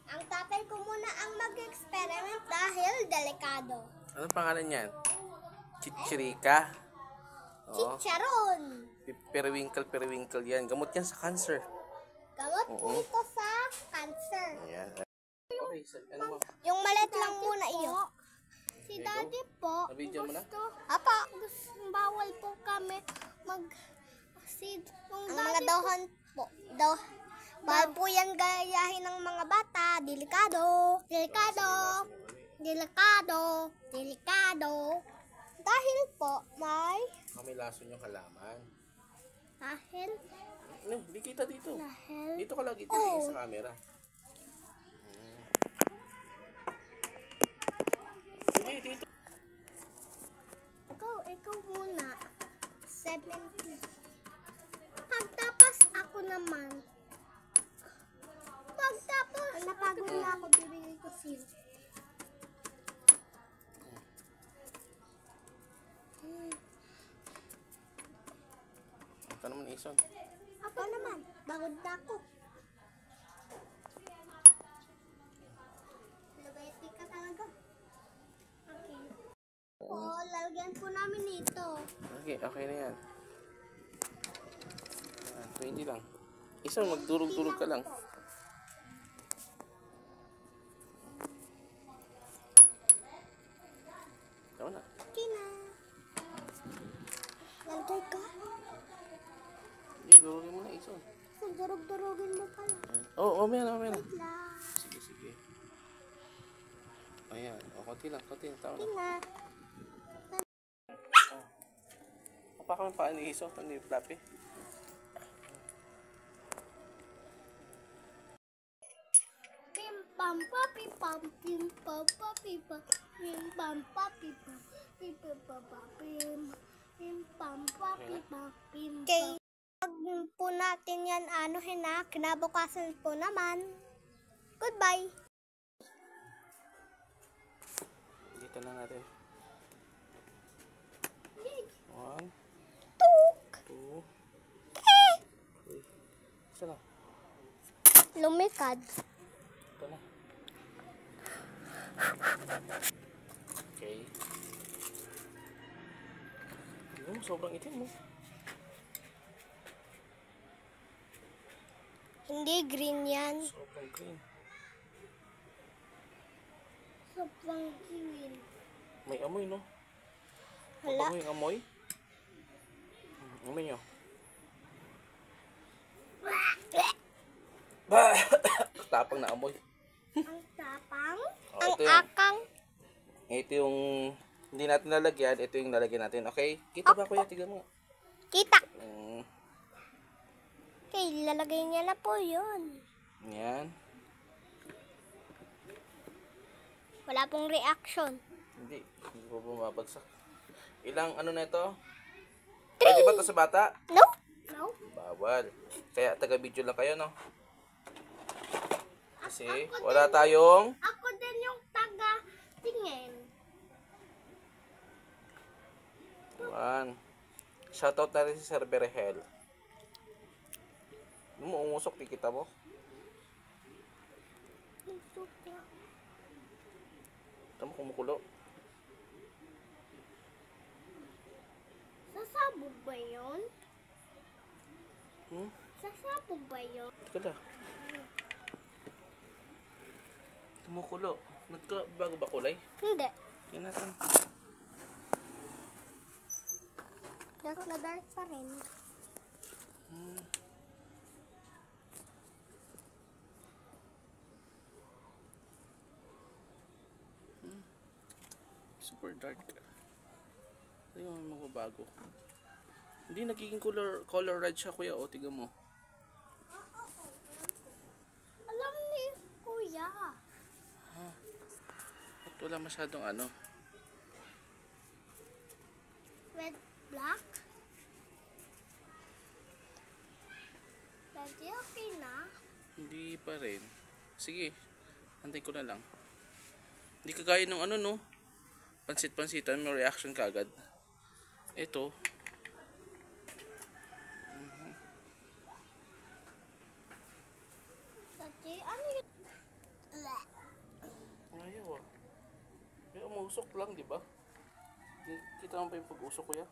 Ang tatay ko muna ang mag-experiment dahil delikado. Anong pangalan niyan? Chichirika? Chicharon. Periwinkle yan. Gamot yan sa cancer. Gamot ito sa cancer. Ayan. Okay, ano mo? Yung maliit lang muna iyo. Si daddy po, Nabidyo mo na? bawal po kami ang mga dahon po. Bawal po yan gayahin ng mga bata. Delikado. Dahil po, Kami lason yung halaman. Dahil? Ano, hindi kita dito. Dahil? Dito ka lagi tingin sa camera. Hindi, dito. Ikaw muna. 70. Pagtapos ako naman. Napagod na ako, bibigay ko sila. Ito naman, Ison. Ako naman, bagod na ako. Diabetic ka talaga. Okay. Lalagyan po namin ito. Okay na yan. 20 lang. Ison, magdurog-durog ka lang. Ito na. Okay na. Lalagay ka? Hindi, durugin mo na, Ison. Durog-durogin mo pala. Oo, mamaya na. Wait lang. Sige. Ayan, konti lang. Tama Okay na. na. Pa kami pa ni Ison, ni Flappy. Pim pam papi pam pim pam papi pam pim pam papi pam pim pam papi pim pam papi pam pim. Okay. Pag po natin yan anuhin na, kinabukasan po naman. Goodbye. Dito na natin. 1, 2, 3. Isa lang. Lumikad. Ito na. Okay. Sobrang itim mo. Hindi green yan. Sobrang green. Sobrang green. May amoy, no? Hala. May amoy? Amoy nyo. Tapang na amoy. Ang tapang. Oh, Ang ito yung- akang. Ito yung hindi natin lalagyan. Ito yung lalagyan natin. Okay? Kita ba, kuya? Tignan mo. Kita. Mm, Okay, lalagay niya na po yun. yan. Wala pong reaction. Hindi po bumabagsak. Ilang ano na ito? Pwede ba ito sa bata? No? No? Bawal. Kaya taga-video lang kayo, no? Kasi wala tayong... Ako din yung taga-tingin. Shoutout na rin si Sir Berhel. Umuusok, di kita mo? Ito mo kumukulo. Sasabog ba yun? Sasabog ba yun? Teka lang. Kumukulo. Nagbago ba kulay? Hindi. Yan natin. Dark na dark pa rin. Super dark. Hindi mo magbabago. Hindi nagiging color red siya, kuya. O, tignan mo. Alam ni Kuya. At wala masyadong ano. Red, black. Daddy, okay na? Hindi pa rin. Sige. Antay ko na lang. Hindi kagaya ng ano, no? pansit-pansitan, may reaction ka agad. Ito, Dati, ano yun? ayaw ah. May umusok lang, di ba? Kita mo pa yung pag-usok ko ya?